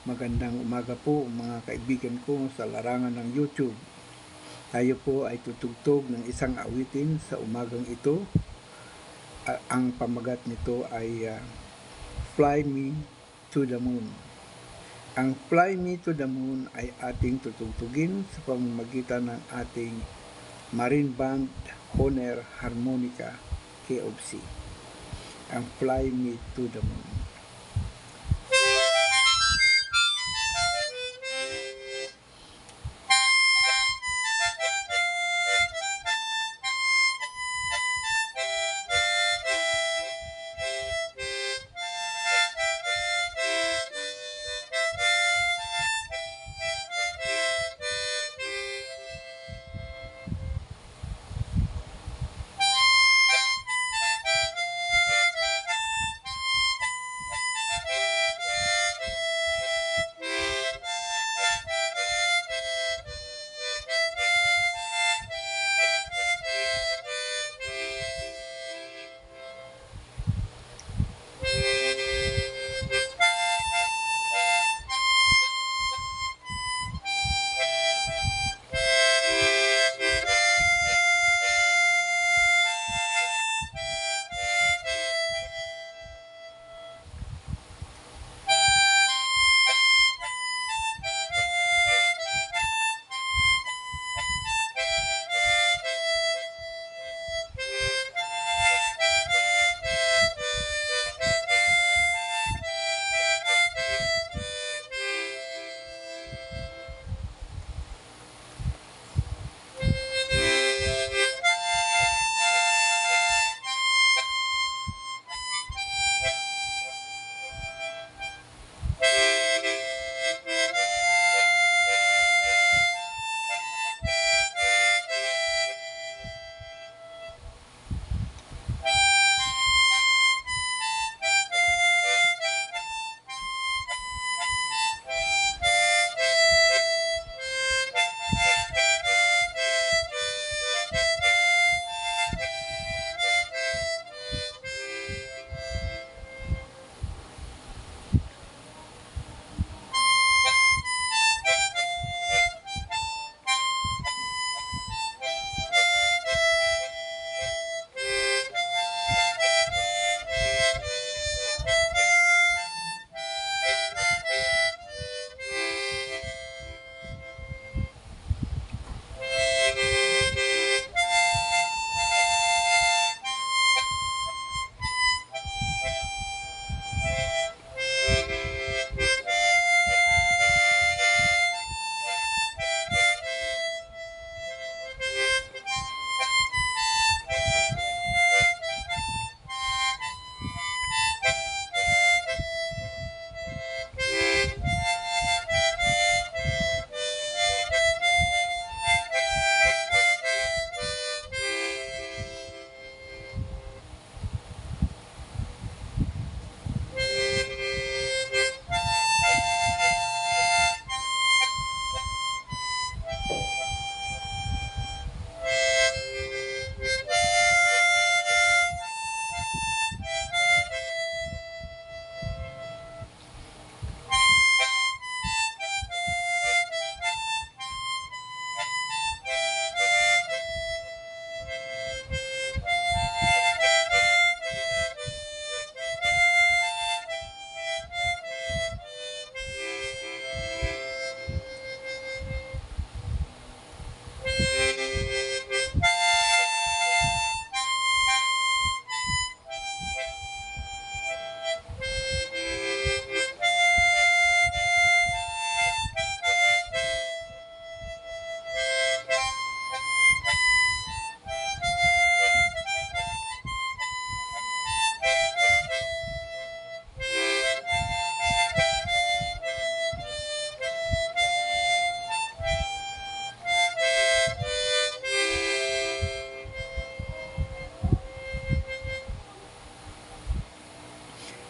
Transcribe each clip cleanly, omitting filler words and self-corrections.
Magandang umaga po mga kaibigan ko sa larangan ng YouTube. Tayo po ay tutugtog ng isang awitin sa umagang ito. Ang pamagat nito ay Fly Me to the Moon. Ang Fly Me to the Moon ay ating tutugtugin sa pamamagitan ng ating Marine Band Honor Harmonica KOC. Ang Fly Me to the Moon.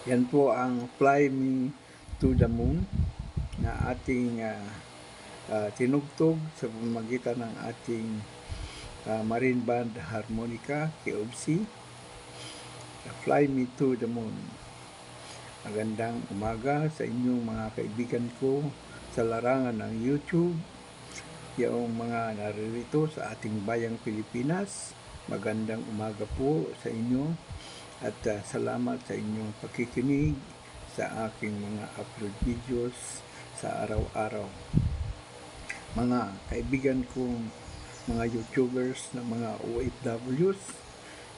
Yan po ang Fly Me to the Moon na ating tinugtog sa pamamagitan ng ating Marine Band Harmonica KOC. Fly Me to the Moon. Magandang umaga sa inyong mga kaibigan ko sa larangan ng YouTube, yung mga naririto sa ating bayang Pilipinas. Magandang umaga po sa inyo at salamat sa inyong pakikinig sa aking mga upload videos sa araw-araw. Mga kaibigan kong mga YouTubers na mga OFWs,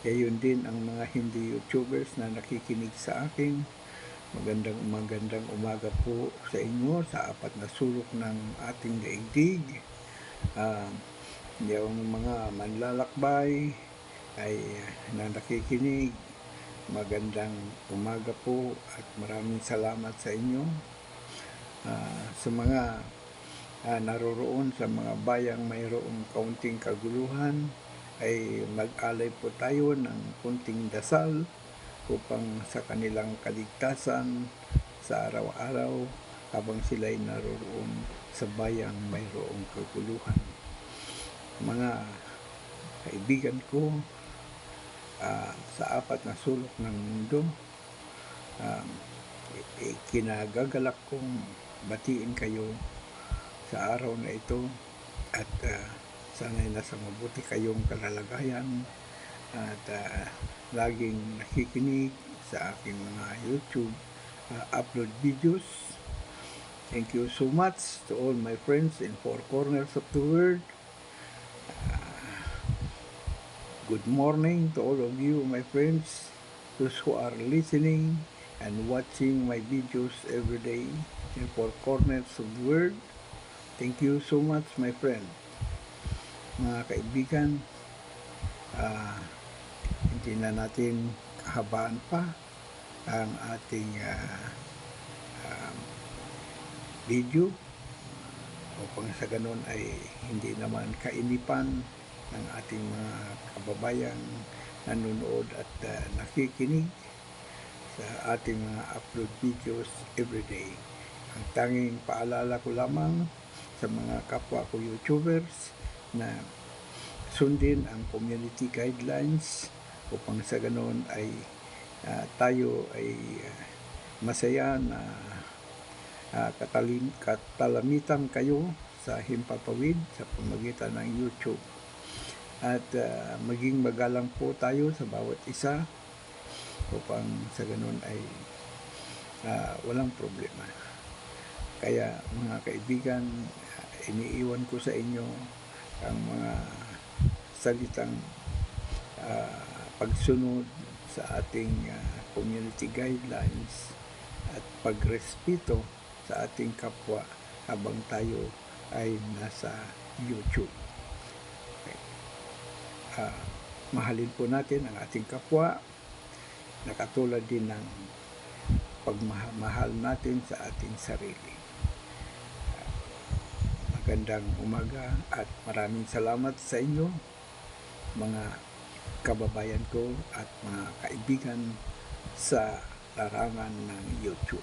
gayon din ang mga hindi YouTubers na nakikinig sa akin. Magandang umaga po sa inyo sa apat na sulok ng ating daigdig. Yung mga manlalakbay ay na nakikinig, magandang umaga po at maraming salamat sa inyo. Sa mga naroroon sa mga bayang mayroong kaunting kaguluhan, ay mag-alay po tayo ng kunting dasal upang sa kanilang kaligtasan sa araw-araw habang sila'y naroroon sa bayang mayroong kaguluhan. Mga kaibigan ko sa apat na sulok ng mundo, kinagagalak kong batiin kayo sa araw na ito at sana'y nasa mabuti kayong kalalagayan at laging nakikinig sa aking mga YouTube upload videos. Thank you so much to all my friends in four corners of the world. Good morning to all of you, my friends, those who are listening and watching my videos every day in four corners of the world. Thank you so much, my friend. Mga kaibigan, hindi na natin kahabaan pa ang ating video upang sa ganun ay hindi naman kainipan ng ating mga kababayang nanonood at nakikinig sa ating mga upload videos everyday. Ang tanging paalala ko lamang sa mga kapwa ko YouTubers na sundin ang community guidelines upang sa ganoon ay tayo ay masaya na katalamitan kayo sa himpapawid sa pamagitan ng YouTube. At maging magalang po tayo sa bawat isa upang sa ganoon ay walang problema. Kaya mga kaibigan, iniiwan ko sa inyo ang mga salitang pagsunod sa ating community guidelines at pagrespeto sa ating kapwa habang tayo ay nasa YouTube. Mahalin po natin ang ating kapwa na katulad din ng pagmamahal natin sa ating sarili. Magandang umaga at maraming salamat sa inyo, mga kababayan ko at mga kaibigan sa larangan ng YouTube.